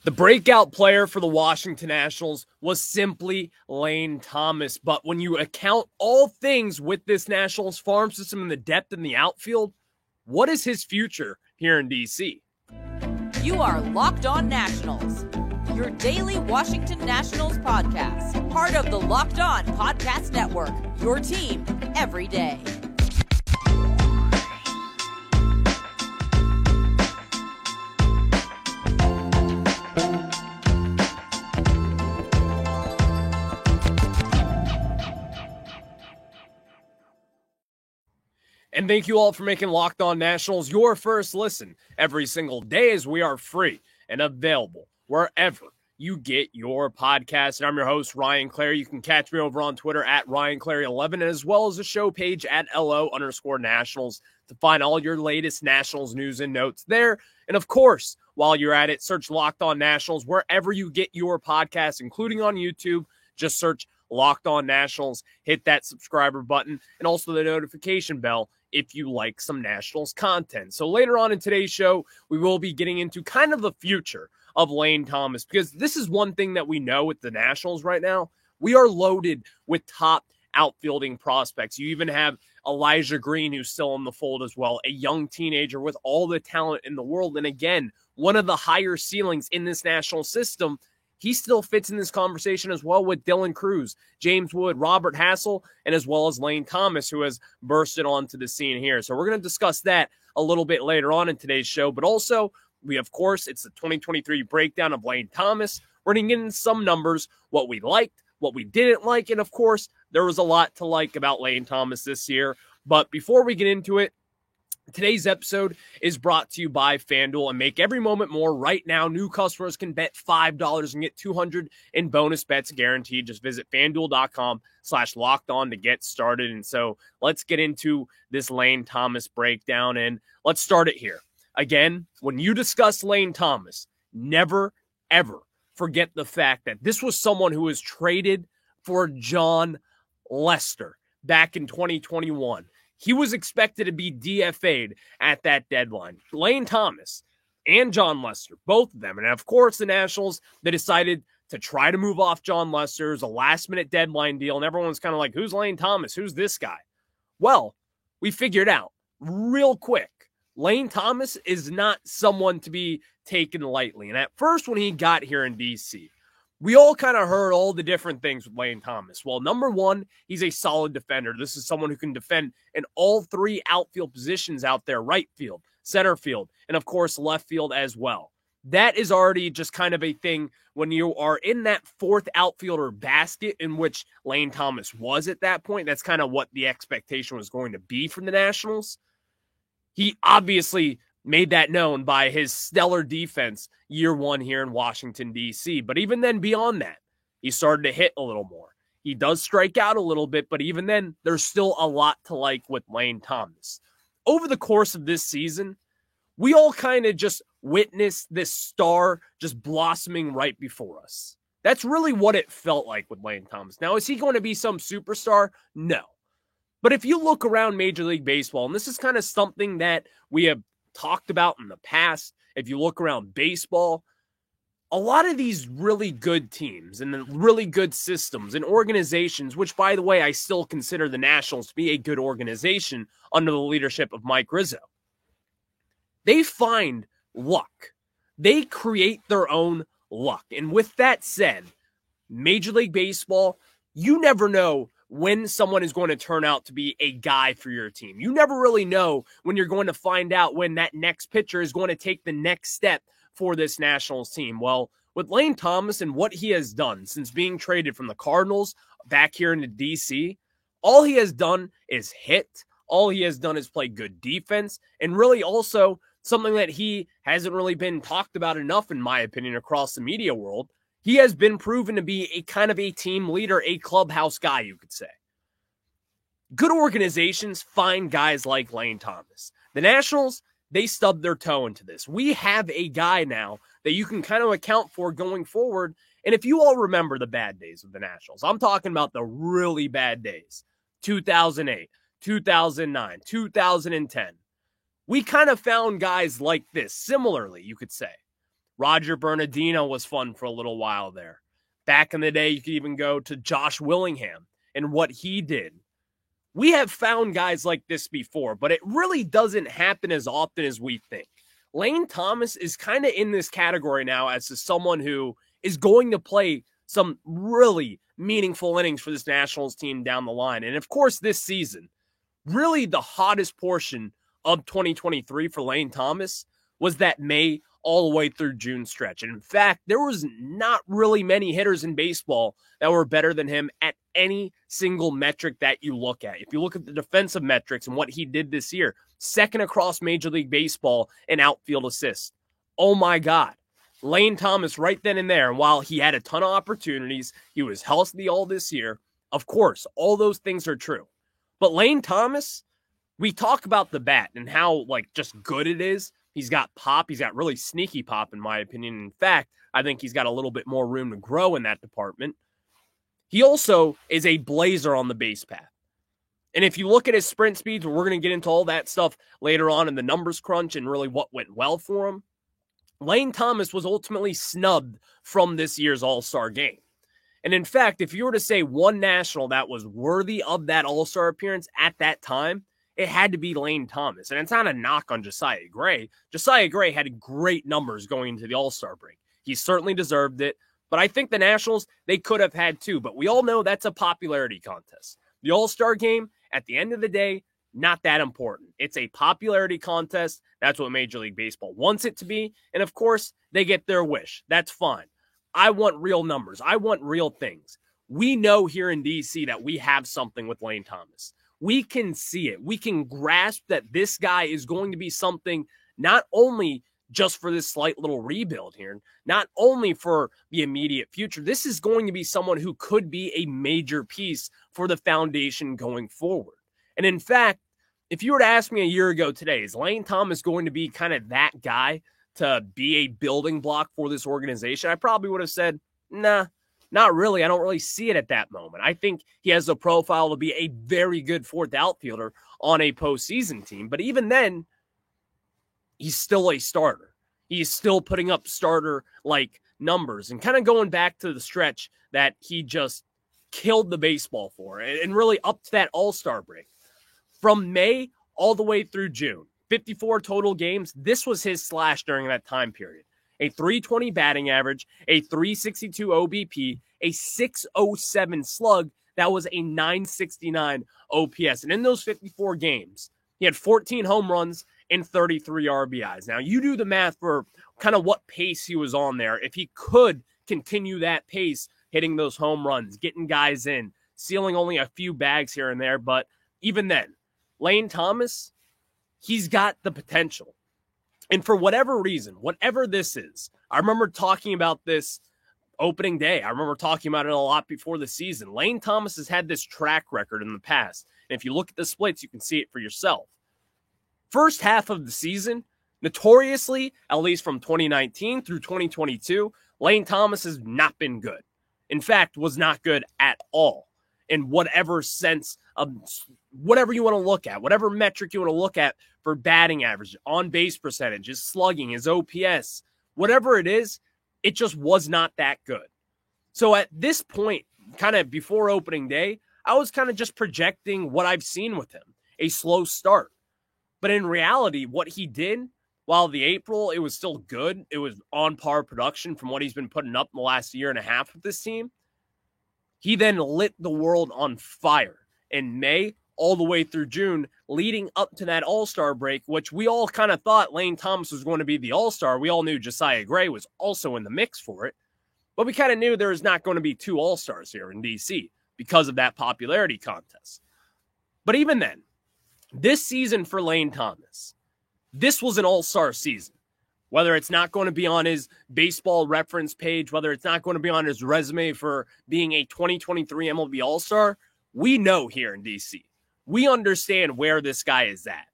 The breakout player for the Washington Nationals was simply Lane Thomas. But when you account all things with this Nationals farm system and the depth in the outfield, what is his future here in D.C.? You are Locked On Nationals, your daily Washington Nationals podcast, part of the Locked On Podcast Network, your team every day. And thank you all for making Locked On Nationals your first listen every single day, as we are free and available wherever you get your podcast. And I'm your host, Ryan Clary. You can catch me over on Twitter at RyanClary11, as well as the show page at LO_Nationals to find all your latest Nationals news and notes there. And of course, while you're at it, search Locked On Nationals wherever you get your podcast, including on YouTube. Just search Locked On Nationals, hit that subscriber button, and also the notification bell if you like some Nationals content. So later on in today's show, we will be getting into kind of the future of Lane Thomas, because this is one thing that we know with the Nationals right now. We are loaded with top outfielding prospects. You even have Elijah Green, who's still in the fold as well, a young teenager with all the talent in the world. And again, one of the higher ceilings in this National system. He still fits in this conversation as well with Dylan Cruz, James Wood, Robert Hassell, and as well as Lane Thomas, who has bursted onto the scene here. So we're going to discuss that a little bit later on in today's show. But also, it's the 2023 breakdown of Lane Thomas. We're going to get into some numbers, what we liked, what we didn't like, and of course, there was a lot to like about Lane Thomas this year. But before we get into it, today's episode is brought to you by FanDuel, and make every moment more. Right now, new customers can bet $5 and get $200 in bonus bets guaranteed. Just visit FanDuel.com/lockedon to get started. And so let's get into this Lane Thomas breakdown, and let's start it here. Again, when you discuss Lane Thomas, never, ever forget the fact that this was someone who was traded for Jon Lester back in 2021. He was expected to be DFA'd at that deadline. Lane Thomas and Jon Lester, both of them. And of course, the Nationals, they decided to try to move off Jon Lester. It was a last-minute deadline deal, and everyone's kind of like, who's Lane Thomas? Who's this guy? Well, we figured out real quick. Lane Thomas is not someone to be taken lightly. And at first, when he got here in D.C., we all kind of heard all the different things with Lane Thomas. Well, number one, he's a solid defender. This is someone who can defend in all three outfield positions out there: right field, center field, and of course, left field as well. That is already just kind of a thing when you are in that fourth outfielder basket, in which Lane Thomas was at that point. That's kind of what the expectation was going to be from the Nationals. He obviously made that known by his stellar defense year one here in Washington, D.C. But even then, beyond that, he started to hit a little more. He does strike out a little bit, but even then, there's still a lot to like with Lane Thomas. Over the course of this season, we all kind of just witnessed this star just blossoming right before us. That's really what it felt like with Lane Thomas. Now, is he going to be some superstar? No. But if you look around Major League Baseball, and this is kind of something that we have talked about in the past, if you look around baseball, a lot of these really good teams and the really good systems and organizations, which, by the way, I still consider the Nationals to be a good organization under the leadership of Mike Rizzo, they find luck. They create their own luck. And with that said, Major League Baseball, you never know when someone is going to turn out to be a guy for your team. You never really know when you're going to find out when that next pitcher is going to take the next step for this Nationals team. Well, with Lane Thomas and what he has done since being traded from the Cardinals back here into D.C., all he has done is hit. All he has done is play good defense, and really also something that he hasn't really been talked about enough, in my opinion, across the media world. He has been proven to be a kind of a team leader, a clubhouse guy, you could say. Good organizations find guys like Lane Thomas. The Nationals, they stubbed their toe into this. We have a guy now that you can kind of account for going forward. And if you all remember the bad days of the Nationals, I'm talking about the really bad days, 2008, 2009, 2010. We kind of found guys like this, similarly, you could say. Roger Bernardino was fun for a little while there. Back in the day, you could even go to Josh Willingham and what he did. We have found guys like this before, but it really doesn't happen as often as we think. Lane Thomas is kind of in this category now as to someone who is going to play some really meaningful innings for this Nationals team down the line. And of course, this season, really the hottest portion of 2023 for Lane Thomas was that May all the way through June stretch. And in fact, there was not really many hitters in baseball that were better than him at any single metric that you look at. If you look at the defensive metrics and what he did this year, second across Major League Baseball in outfield assists. Oh my God. Lane Thomas right then and there. And while he had a ton of opportunities, he was healthy all this year. Of course, all those things are true. But Lane Thomas, we talk about the bat and how just good it is. He's got pop. He's got really sneaky pop, in my opinion. In fact, I think he's got a little bit more room to grow in that department. He also is a blazer on the base path. And if you look at his sprint speeds, we're going to get into all that stuff later on in the numbers crunch and really what went well for him. Lane Thomas was ultimately snubbed from this year's All-Star game. And in fact, if you were to say one National that was worthy of that All-Star appearance at that time, it had to be Lane Thomas. And it's not a knock on Josiah Gray. Josiah Gray had great numbers going into the All-Star break. He certainly deserved it. But I think the Nationals, they could have had too. But we all know that's a popularity contest. The All-Star game, at the end of the day, not that important. It's a popularity contest. That's what Major League Baseball wants it to be. And of course, they get their wish. That's fine. I want real numbers. I want real things. We know here in DC that we have something with Lane Thomas. We can see it. We can grasp that this guy is going to be something not only just for this slight little rebuild here, not only for the immediate future. This is going to be someone who could be a major piece for the foundation going forward. And in fact, if you were to ask me a year ago today, is Lane Thomas going to be kind of that guy to be a building block for this organization? I probably would have said, nah, not really. I don't really see it at that moment. I think he has the profile to be a very good fourth outfielder on a postseason team. But even then, he's still a starter. He's still putting up starter-like numbers and kind of going back to the stretch that he just killed the baseball for and really up to that All-Star break. From May all the way through June, 54 total games, this was his slash during that time period. A .320 batting average, a .362 OBP, a .607 slug. That was a .969 OPS. And in those 54 games, he had 14 home runs and 33 RBIs. Now, you do the math for kind of what pace he was on there. If he could continue that pace, hitting those home runs, getting guys in, sealing only a few bags here and there. But even then, Lane Thomas, he's got the potential. And for whatever reason, whatever this is, I remember talking about this opening day. I remember talking about it a lot before the season. Lane Thomas has had this track record in the past. And if you look at the splits, you can see it for yourself. First half of the season, notoriously, at least from 2019 through 2022, Lane Thomas has not been good. In fact, was not good at all in whatever sense of whatever you want to look at, whatever metric you want to look at for batting average, on base percentage, his slugging, his OPS, whatever it is, it just was not that good. So at this point, kind of before opening day, I was kind of just projecting what I've seen with him, a slow start. But in reality, what he did, while the April, it was still good. It was on par production from what he's been putting up in the last year and a half with this team. He then lit the world on fire in May all the way through June, leading up to that All-Star break, which we all kind of thought Lane Thomas was going to be the All-Star. We all knew Josiah Gray was also in the mix for it. But we kind of knew there was not going to be two All-Stars here in D.C. because of that popularity contest. But even then, this season for Lane Thomas, this was an all-star season. Whether it's not going to be on his baseball reference page, whether it's not going to be on his resume for being a 2023 MLB All-Star, we know here in DC. We understand where this guy is at.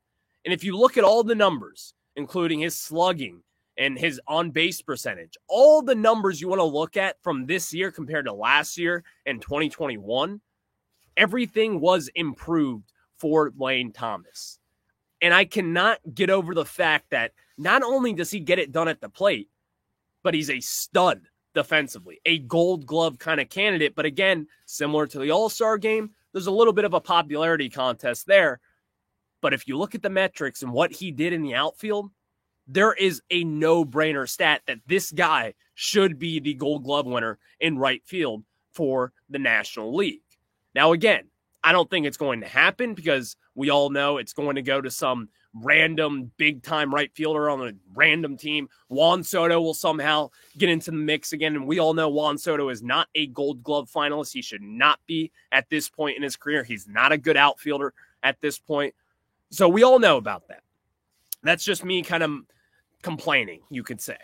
And if you look at all the numbers, including his slugging and his on-base percentage, all the numbers you want to look at from this year compared to last year and 2021, everything was improved for Lane Thomas. And I cannot get over the fact that not only does he get it done at the plate, but he's a stud defensively, a Gold Glove kind of candidate. But again, similar to the All-Star game, there's a little bit of a popularity contest there. But if you look at the metrics and what he did in the outfield, there is a no-brainer stat that this guy should be the Gold Glove winner in right field for the National League. Now, again, I don't think it's going to happen because we all know it's going to go to some random big-time right fielder on a random team. Juan Soto will somehow get into the mix again, and we all know Juan Soto is not a Gold Glove finalist. He should not be at this point in his career. He's not a good outfielder at this point. So we all know about that. That's just me kind of complaining, you could say.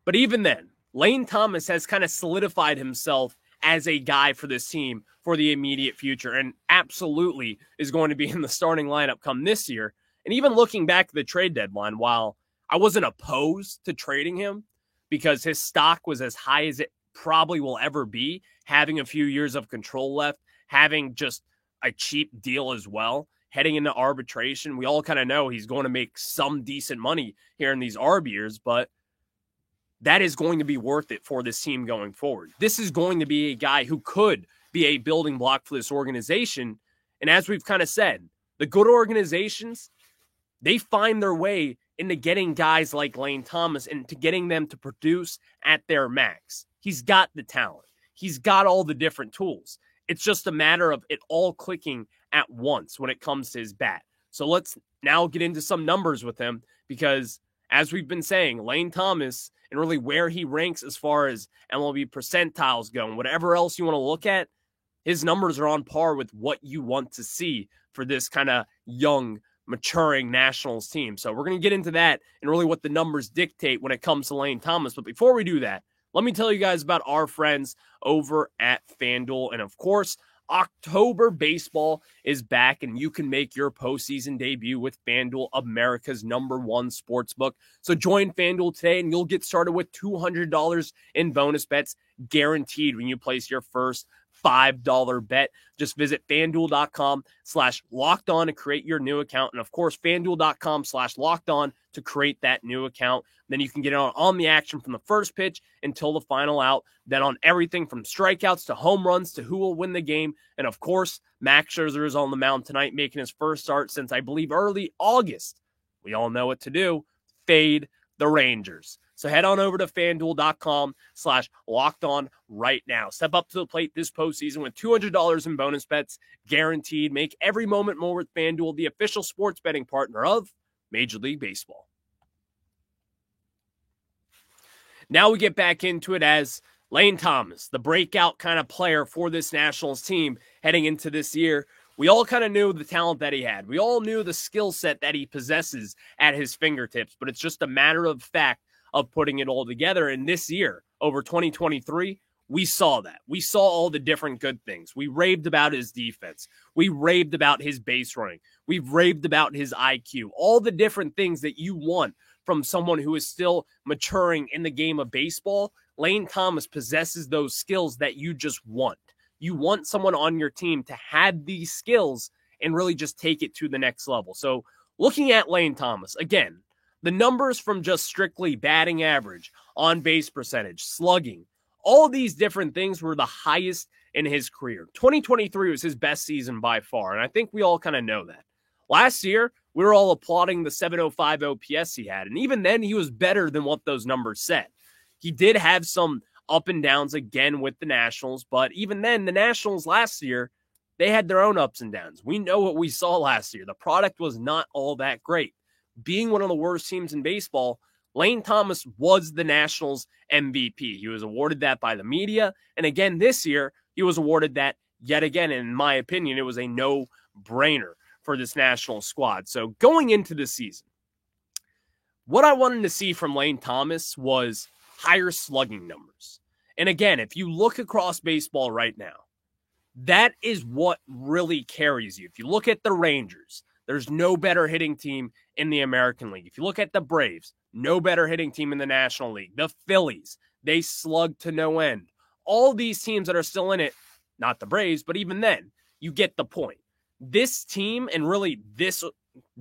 But even then, Lane Thomas has kind of solidified himself as a guy for this team for the immediate future and absolutely is going to be in the starting lineup come this year. And even looking back at the trade deadline, while I wasn't opposed to trading him because his stock was as high as it probably will ever be, having a few years of control left, having just a cheap deal as well, heading into arbitration. We all kind of know he's going to make some decent money here in these ARB years, but that is going to be worth it for this team going forward. This is going to be a guy who could be a building block for this organization. And as we've kind of said, the good organizations, they find their way into getting guys like Lane Thomas and to getting them to produce at their max. He's got the talent. He's got all the different tools. It's just a matter of it all clicking at once when it comes to his bat. So let's now get into some numbers with him because, as we've been saying, Lane Thomas and really where he ranks as far as MLB percentiles go and whatever else you want to look at, his numbers are on par with what you want to see for this kind of young, maturing Nationals team. So we're going to get into that and really what the numbers dictate when it comes to Lane Thomas. But before we do that, let me tell you guys about our friends over at FanDuel. And of course, October baseball is back, and you can make your postseason debut with FanDuel, America's #1 sportsbook. So join FanDuel today, and you'll get started with $200 in bonus bets guaranteed when you place your first $5 bet. Just visit FanDuel.com/lockedon to create your new account. And of course, FanDuel.com/lockedon to create that new account. Then you can get on the action from the first pitch until the final out. Then on everything from strikeouts to home runs to who will win the game. And of course, Max Scherzer is on the mound tonight, making his first start since I believe early August. We all know what to do. Fade the Rangers. So head on over to FanDuel.com/lockedon right now. Step up to the plate this postseason with $200 in bonus bets guaranteed. Make every moment more with FanDuel, the official sports betting partner of Major League Baseball. Now we get back into it as Lane Thomas, the breakout kind of player for this Nationals team heading into this year. We all kind of knew the talent that he had. We all knew the skill set that he possesses at his fingertips, but it's just a matter of fact of putting it all together. And this year, over 2023, we saw that. We saw all the different good things. We raved about his defense. We raved about his base running. We've raved about his IQ. All the different things that you want from someone who is still maturing in the game of baseball. Lane Thomas possesses those skills that you just want. You want someone on your team to have these skills and really just take it to the next level. So looking at Lane Thomas, again, the numbers from just strictly batting average, on base percentage, slugging, all of these different things were the highest in his career. 2023 was his best season by far, and I think we all kind of know that. Last year, we were all applauding the 705 OPS he had, and even then he was better than what those numbers said. He did have some up and downs again with the Nationals, but even then, the Nationals last year, they had their own ups and downs. We know what we saw last year. The product was not all that great. Being one of the worst teams in baseball, Lane Thomas was the Nationals MVP. He was awarded that by the media, and again this year, he was awarded that yet again. And in my opinion, it was a no-brainer for this National squad. So going into the season, what I wanted to see from Lane Thomas was higher slugging numbers. And again, if you look across baseball right now, that is what really carries you. If you look at the Rangers, there's no better hitting team in the American League. If you look at the Braves, no better hitting team in the National League. The Phillies, they slug to no end. All these teams that are still in it, not the Braves, but even then, you get the point. This team and really this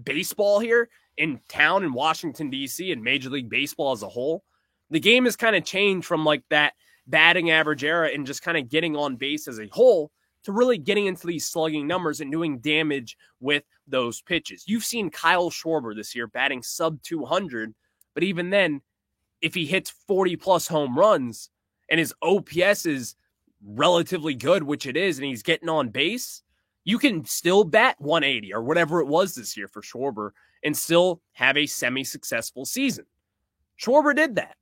baseball here in town in Washington, D.C. and Major League Baseball as a whole, The game has kind of changed from like that batting average era and just kind of getting on base as a whole to really getting into these slugging numbers and doing damage with those pitches. You've seen Kyle Schwarber this year batting sub 200, but even then, if he hits 40 plus home runs and his OPS is relatively good, which it is, and he's getting on base, you can still bat 180 or whatever it was this year for Schwarber and still have a semi-successful season. Schwarber did that.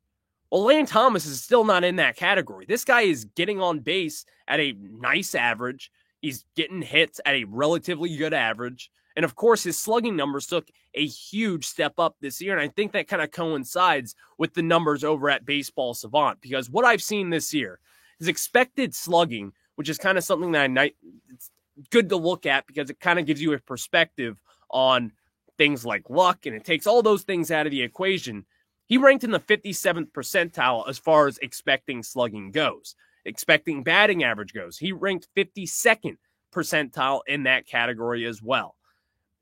Well, Lane Thomas is still not in that category. This guy is getting on base at a nice average. He's getting hits at a relatively good average. And of course, his slugging numbers took a huge step up this year. And I think that kind of coincides with the numbers over at Baseball Savant, because what I've seen this year is expected slugging, which is kind of something that it's good to look at because it kind of gives you a perspective on things like luck, and it takes all those things out of the equation. He ranked in the 57th percentile as far as expecting slugging goes. Expecting batting average goes, he ranked 52nd percentile in that category as well.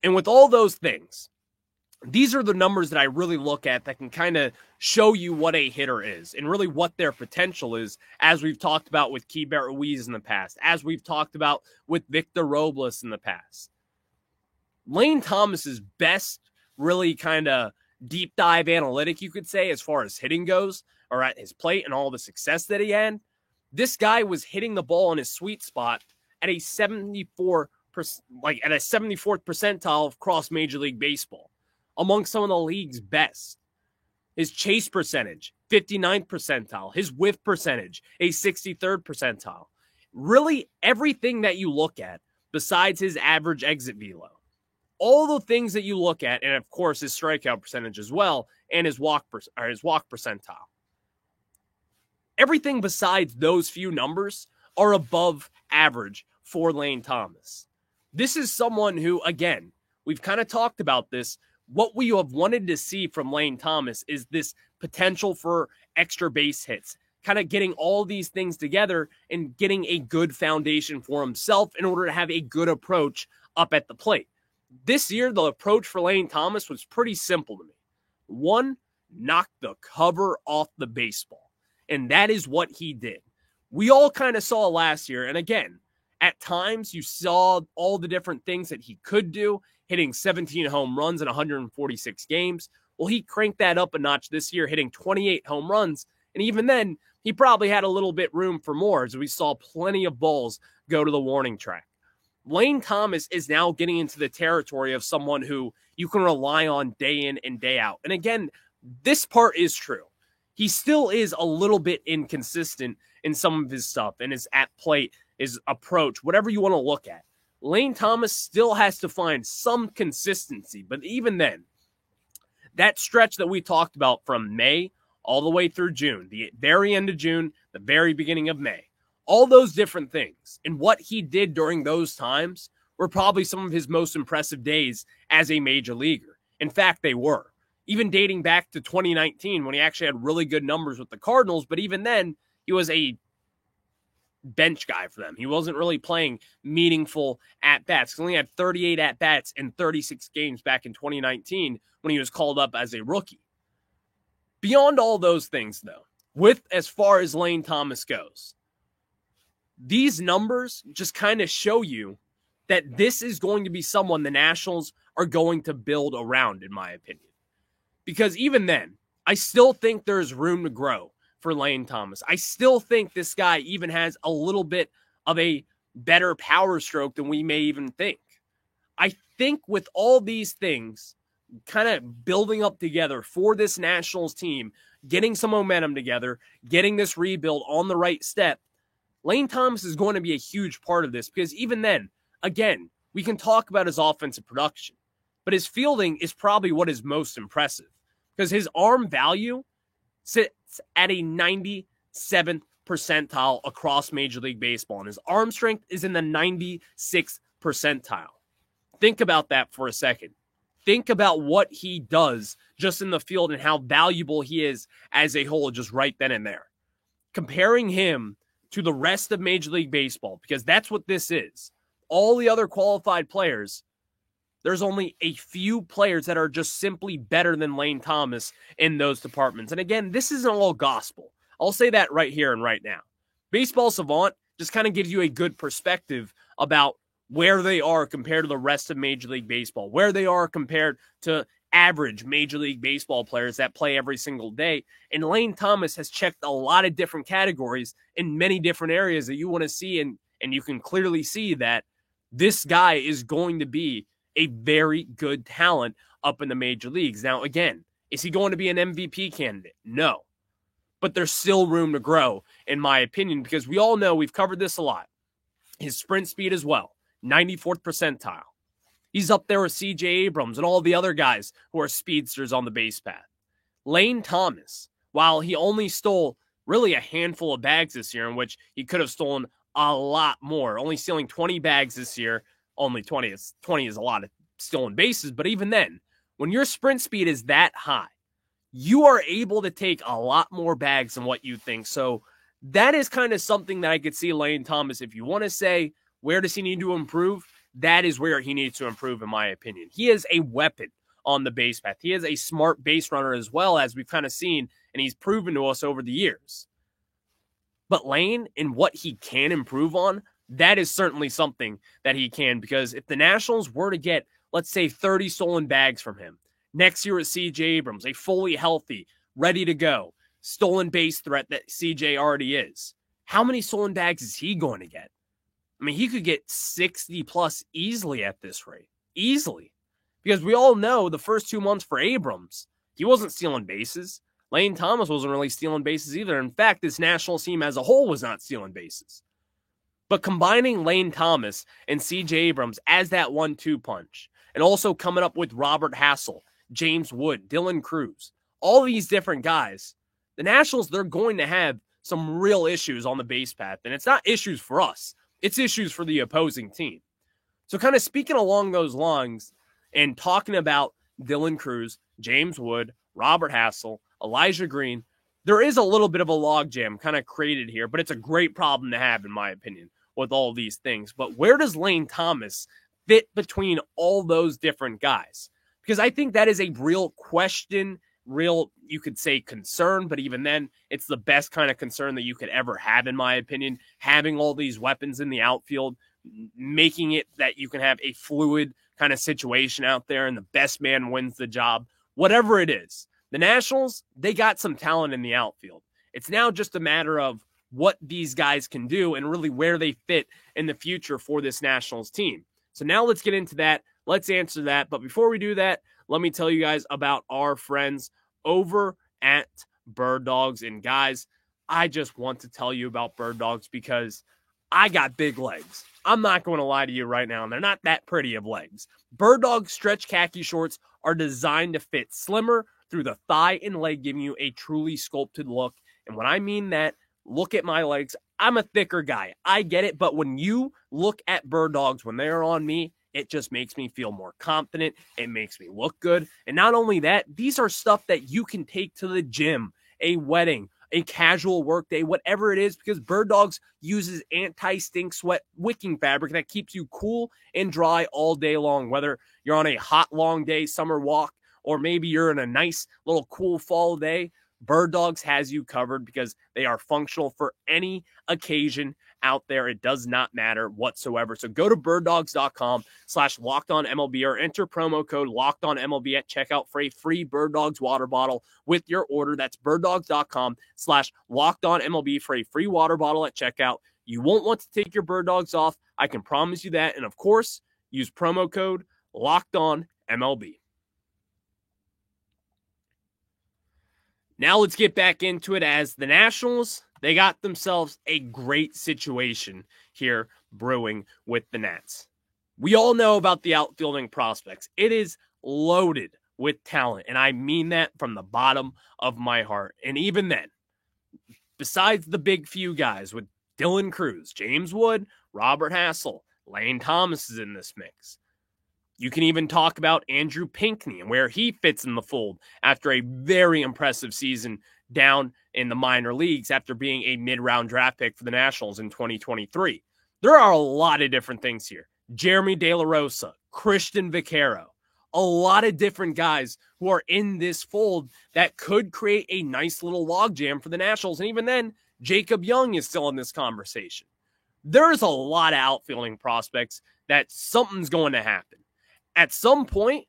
And with all those things, these are the numbers that I really look at that can kind of show you what a hitter is and really what their potential is, as we've talked about with Keibert Ruiz in the past, as we've talked about with Victor Robles in the past. Lane Thomas's best really kind of deep dive analytic, you could say, as far as hitting goes, or at his plate and all the success that he had, this guy was hitting the ball in his sweet spot at a 74%, like at a 74th percentile across Major League Baseball, among some of the league's best. His chase percentage, 59th percentile. His whiff percentage, a 63rd percentile. Really, everything that you look at, besides his average exit velo, all the things that you look at, and of course his strikeout percentage as well, and his walk percentile. Everything besides those few numbers are above average for Lane Thomas. This is someone who, again, we've kind of talked about this. What we have wanted to see from Lane Thomas is this potential for extra base hits, kind of getting all these things together and getting a good foundation for himself in order to have a good approach up at the plate. This year, the approach for Lane Thomas was pretty simple to me. One, knock the cover off the baseball. And that is what he did. We all kind of saw last year, and again, at times you saw all the different things that he could do, hitting 17 home runs in 146 games. Well, he cranked that up a notch this year, hitting 28 home runs. And even then, he probably had a little bit room for more, as we saw plenty of balls go to the warning track. Lane Thomas is now getting into the territory of someone who you can rely on day in and day out. And again, this part is true. He still is a little bit inconsistent in some of his stuff and his at plate, his approach, whatever you want to look at. Lane Thomas still has to find some consistency. But even then, that stretch that we talked about from May all the way through June, the very end of June, the very beginning of May, all those different things and what he did during those times were probably some of his most impressive days as a major leaguer. In fact, they were. Even dating back to 2019 when he actually had really good numbers with the Cardinals, but even then, he was a bench guy for them. He wasn't really playing meaningful at-bats. He only had 38 at-bats in 36 games back in 2019 when he was called up as a rookie. Beyond all those things, though, with as far as Lane Thomas goes, these numbers just kind of show you that this is going to be someone the Nationals are going to build around, in my opinion. Because even then, I still think there's room to grow for Lane Thomas. I still think this guy even has a little bit of a better power stroke than we may even think. I think with all these things kind of building up together for this Nationals team, getting some momentum together, getting this rebuild on the right step, Lane Thomas is going to be a huge part of this, because even then, again, we can talk about his offensive production, but his fielding is probably what is most impressive, because his arm value sits at a 97th percentile across Major League Baseball, and his arm strength is in the 96th percentile. Think about that for a second. Think about what he does just in the field and how valuable he is as a whole, just right then and there. Comparing him to the rest of Major League Baseball, because that's what this is. All the other qualified players, there's only a few players that are just simply better than Lane Thomas in those departments. And again, this isn't all gospel. I'll say that right here and right now. Baseball Savant just kind of gives you a good perspective about where they are compared to the rest of Major League Baseball, where they are compared to average Major League Baseball players that play every single day. And Lane Thomas has checked a lot of different categories in many different areas that you want to see. And you can clearly see that this guy is going to be a very good talent up in the major leagues. Now, again, is he going to be an MVP candidate? No. But there's still room to grow, in my opinion, because we all know, we've covered this a lot. His sprint speed as well, 94th percentile. He's up there with C.J. Abrams and all the other guys who are speedsters on the base path. Lane Thomas, while he only stole really a handful of bags this year, in which he could have stolen a lot more, only stealing 20 bags this year, only 20 is a lot of stolen bases, but even then, when your sprint speed is that high, you are able to take a lot more bags than what you think. So that is kind of something that I could see Lane Thomas, if you want to say, where does he need to improve? That is where he needs to improve, in my opinion. He is a weapon on the base path. He is a smart base runner as well, as we've kind of seen, and he's proven to us over the years. But Lane, and what he can improve on, that is certainly something that he can, because if the Nationals were to get, let's say, 30 stolen bags from him, next year with C.J. Abrams, a fully healthy, ready to go, stolen base threat that C.J. already is, how many stolen bags is he going to get? I mean, he could get 60 plus easily at this rate. Easily. Because we all know the first 2 months for Abrams, he wasn't stealing bases. Lane Thomas wasn't really stealing bases either. In fact, this Nationals team as a whole was not stealing bases. But combining Lane Thomas and C.J. Abrams as that 1-2 punch, and also coming up with Robert Hassell, James Wood, Dylan Cruz, all these different guys, the Nationals, they're going to have some real issues on the base path. And it's not issues for us. It's issues for the opposing team. So kind of speaking along those lines and talking about Dylan Cruz, James Wood, Robert Hassell, Elijah Green, there is a little bit of a logjam kind of created here, but it's a great problem to have, in my opinion, with all these things. But where does Lane Thomas fit between all those different guys? Because I think that is a real question, real, you could say, concern, but even then, it's the best kind of concern that you could ever have, in my opinion, having all these weapons in the outfield, making it that you can have a fluid kind of situation out there and the best man wins the job, whatever it is. The Nationals, they got some talent in the outfield. It's now just a matter of what these guys can do and really where they fit in the future for this Nationals team. So now let's get into that. Let's answer that. But before we do that, let me tell you guys about our friends over at Bird Dogs. And guys, I just want to tell you about Bird Dogs because I got big legs. I'm not going to lie to you right now, and they're not that pretty of legs. Bird Dog stretch khaki shorts are designed to fit slimmer through the thigh and leg, giving you a truly sculpted look. And when I mean that, look at my legs. I'm a thicker guy. I get it. But when you look at Bird Dogs, when they're on me, it just makes me feel more confident. It makes me look good. And not only that, these are stuff that you can take to the gym, a wedding, a casual work day, whatever it is, because Bird Dogs uses anti-stink sweat wicking fabric that keeps you cool and dry all day long, whether you're on a hot, long day, summer walk, or maybe you're in a nice little cool fall day. Bird Dogs has you covered because they are functional for any occasion out there. It does not matter whatsoever. So go to birddogs.com/LockedOnMLB or enter promo code LockedOnMLB at checkout for a free Bird Dogs water bottle with your order. That's birddogs.com/LockedOnMLB for a free water bottle at checkout. You won't want to take your Bird Dogs off. I can promise you that. And of course, use promo code LockedOnMLB. Now let's get back into it, as the Nationals, they got themselves a great situation here brewing with the Nats. We all know about the outfielding prospects. It is loaded with talent, and I mean that from the bottom of my heart. And even then, besides the big few guys with Dylan Cruz, James Wood, Robert Hassell, Lane Thomas is in this mix. You can even talk about Andrew Pinckney and where he fits in the fold after a very impressive season down in the minor leagues after being a mid-round draft pick for the Nationals in 2023. There are a lot of different things here. Jeremy De La Rosa, Christian Vaquero. A lot of different guys who are in this fold that could create a nice little logjam for the Nationals. And even then, Jacob Young is still in this conversation. There's a lot of outfielding prospects that something's going to happen. At some point,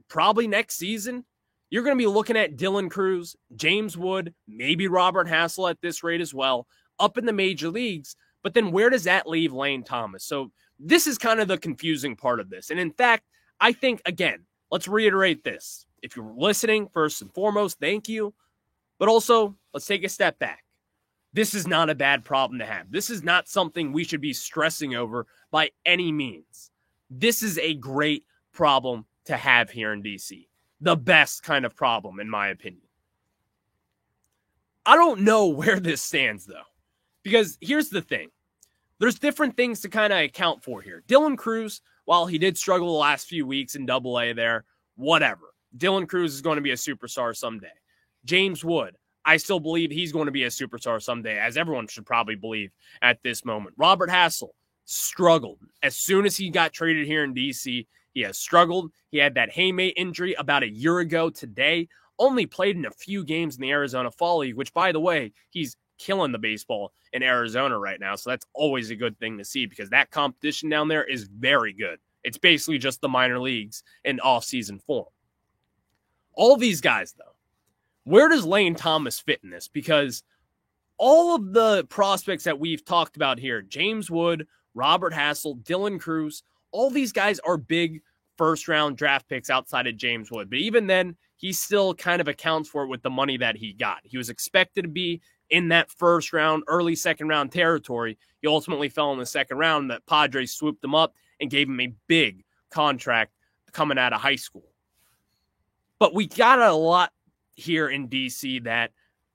probably next season, you're going to be looking at Dylan Crews, James Wood, maybe Robert Hassell at this rate as well, up in the major leagues. But then where does that leave Lane Thomas? So this is kind of the confusing part of this. And in fact, I think, again, let's reiterate this. If you're listening, first and foremost, thank you. But also, let's take a step back. This is not a bad problem to have. This is not something we should be stressing over by any means. This is a great problem to have here in DC. The best kind of problem, in my opinion. I don't know where this stands, though. Because here's the thing. There's different things to kind of account for here. Dylan Crews, while he did struggle the last few weeks in AA there, whatever. Dylan Crews is going to be a superstar someday. James Wood, I still believe he's going to be a superstar someday, as everyone should probably believe at this moment. Robert Hassell struggled. As soon as he got traded here in DC, he has struggled. He had that hamate injury about a year ago today. Only played in a few games in the Arizona Fall League, which, by the way, he's killing the baseball in Arizona right now. So that's always a good thing to see because that competition down there is very good. It's basically just the minor leagues in off-season form. All these guys, though, where does Lane Thomas fit in this? Because all of the prospects that we've talked about here, James Wood, Robert Hassell, Dylan Crews, all these guys are big first-round draft picks outside of James Wood. But even then, he still kind of accounts for it with the money that he got. He was expected to be in that first round, early second round territory. He ultimately fell in the second round. The Padres swooped him up and gave him a big contract coming out of high school. But we got a lot here in DC that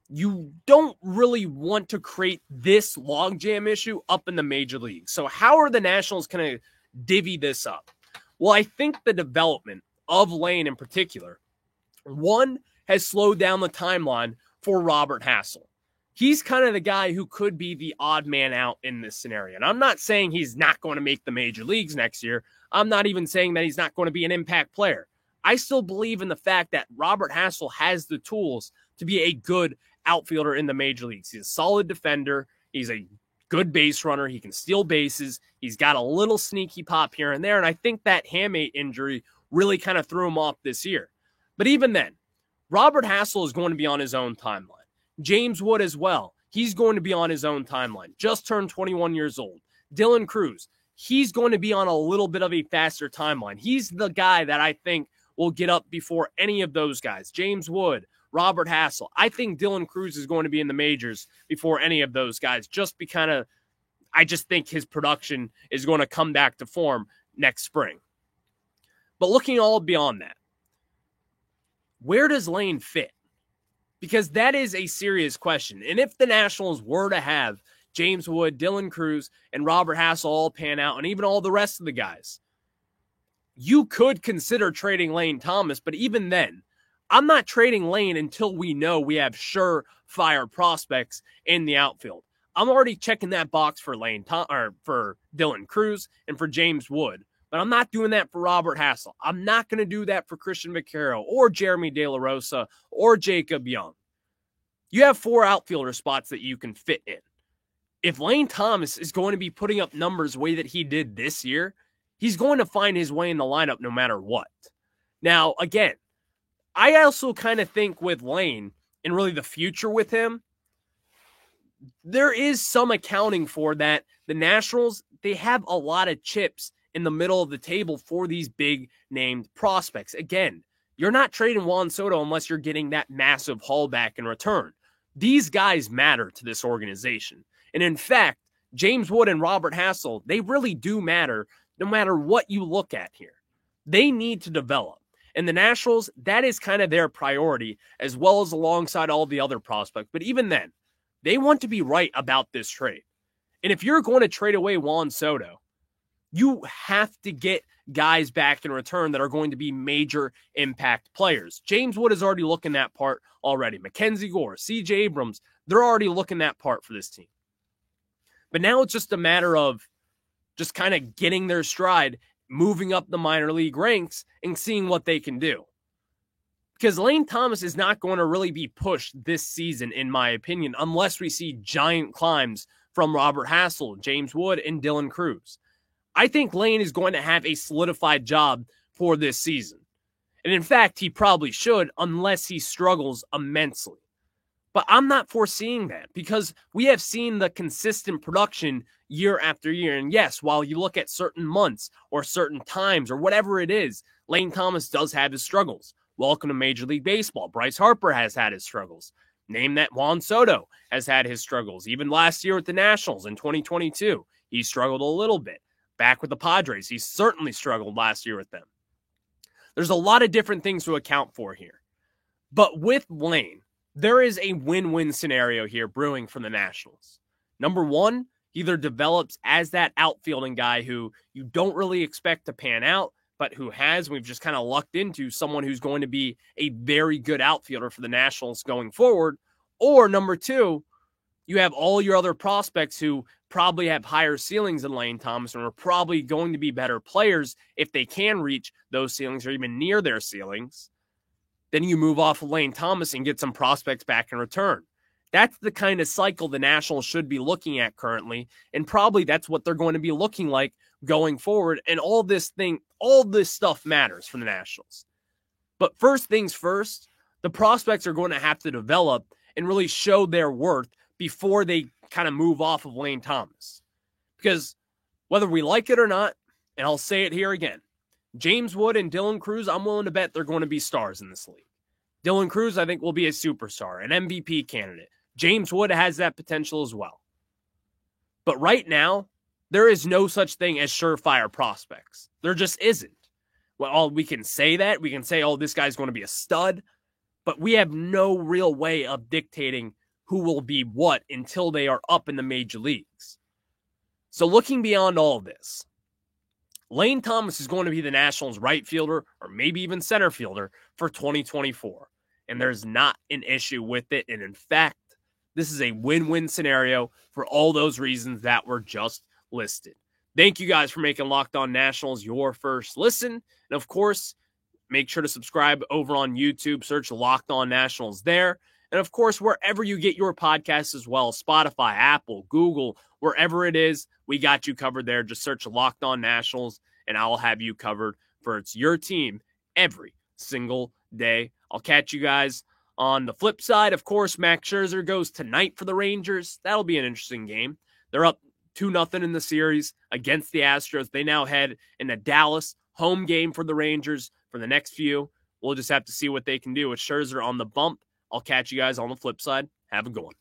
you don't really want to create this logjam issue up in the major leagues. So how are the Nationals going to divvy this up? Well, I think the development of Lane in particular, one, has slowed down the timeline for Robert Hassell. He's kind of the guy who could be the odd man out in this scenario. And I'm not saying he's not going to make the major leagues next year. I'm not even saying that he's not going to be an impact player. I still believe in the fact that Robert Hassell has the tools to be a good outfielder in the major leagues. He's a solid defender. He's a good base runner. He can steal bases. He's got a little sneaky pop here and there. And I think that hamate injury really kind of threw him off this year. But even then, Robert Hassell is going to be on his own timeline. James Wood as well. He's going to be on his own timeline. Just turned 21 years old. Dylan Crews, he's going to be on a little bit of a faster timeline. He's the guy that I think will get up before any of those guys. James Wood, Robert Hassell. I think Dylan Crews is going to be in the majors before any of those guys. I just think his production is going to come back to form next spring. But looking all beyond that, where does Lane fit? Because that is a serious question. And if the Nationals were to have James Wood, Dylan Crews, and Robert Hassell all pan out, and even all the rest of the guys, you could consider trading Lane Thomas. But even then, I'm not trading Lane until we know we have surefire prospects in the outfield. I'm already checking that box for for Dylan Crews and for James Wood. But I'm not doing that for Robert Hassell. I'm not going to do that for Christian Vaquero or Jeremy De La Rosa or Jacob Young. You have 4 outfielder spots that you can fit in. If Lane Thomas is going to be putting up numbers the way that he did this year, he's going to find his way in the lineup no matter what. Now, again, I also kind of think with Lane and really the future with him, there is some accounting for that. The Nationals, they have a lot of chips in the middle of the table for these big named prospects. Again, you're not trading Juan Soto unless you're getting that massive haul back in return. These guys matter to this organization. And in fact, James Wood and Robert Hassell, they really do matter no matter what you look at here. They need to develop. And the Nationals, that is kind of their priority, as well as alongside all the other prospects. But even then, they want to be right about this trade. And if you're going to trade away Juan Soto, you have to get guys back in return that are going to be major impact players. James Wood is already looking that part already. Mackenzie Gore, C.J. Abrams, they're already looking that part for this team. But now it's just a matter of just kind of getting their stride moving up the minor league ranks and seeing what they can do. Because Lane Thomas is not going to really be pushed this season, in my opinion, unless we see giant climbs from Robert Hassell, James Wood, and Dylan Cruz. I think Lane is going to have a solidified job for this season. And in fact, he probably should, unless he struggles immensely. But I'm not foreseeing that because we have seen the consistent production year after year. And yes, while you look at certain months or certain times or whatever it is, Lane Thomas does have his struggles. Welcome to Major League Baseball. Bryce Harper has had his struggles. Name that, Juan Soto has had his struggles. Even last year with the Nationals in 2022, he struggled a little bit. Back with the Padres, he certainly struggled last year with them. There's a lot of different things to account for here. But with Lane, there is a win-win scenario here brewing for the Nationals. Number one, he either develops as that outfielding guy who you don't really expect to pan out, but who has, we've just kind of lucked into someone who's going to be a very good outfielder for the Nationals going forward. Or number two, you have all your other prospects who probably have higher ceilings than Lane Thomas and are probably going to be better players if they can reach those ceilings or even near their ceilings. Then you move off of Lane Thomas and get some prospects back in return. That's the kind of cycle the Nationals should be looking at currently, and probably that's what they're going to be looking like going forward. And all this stuff matters for the Nationals. But first things first, the prospects are going to have to develop and really show their worth before they kind of move off of Lane Thomas. Because whether we like it or not, and I'll say it here again, James Wood and Dylan Cruz, I'm willing to bet they're going to be stars in this league. Dylan Cruz, I think, will be a superstar, an MVP candidate. James Wood has that potential as well. But right now, there is no such thing as surefire prospects. There just isn't. Well, we can say that. We can say, oh, this guy's going to be a stud. But we have no real way of dictating who will be what until they are up in the major leagues. So looking beyond all of this, Lane Thomas is going to be the Nationals' right fielder or maybe even center fielder for 2024. And there's not an issue with it. And in fact, this is a win-win scenario for all those reasons that were just listed. Thank you guys for making Locked On Nationals your first listen. And of course, make sure to subscribe over on YouTube. Search Locked On Nationals there. And of course, wherever you get your podcasts as well, Spotify, Apple, Google, wherever it is, we got you covered there. Just search Locked On Nationals, and I'll have you covered for it's your team every single day. I'll catch you guys on the flip side. Of course, Max Scherzer goes tonight for the Rangers. That'll be an interesting game. They're up 2-0 in the series against the Astros. They now head into Dallas, home game for the Rangers for the next few. We'll just have to see what they can do with Scherzer on the bump. I'll catch you guys on the flip side. Have a good one.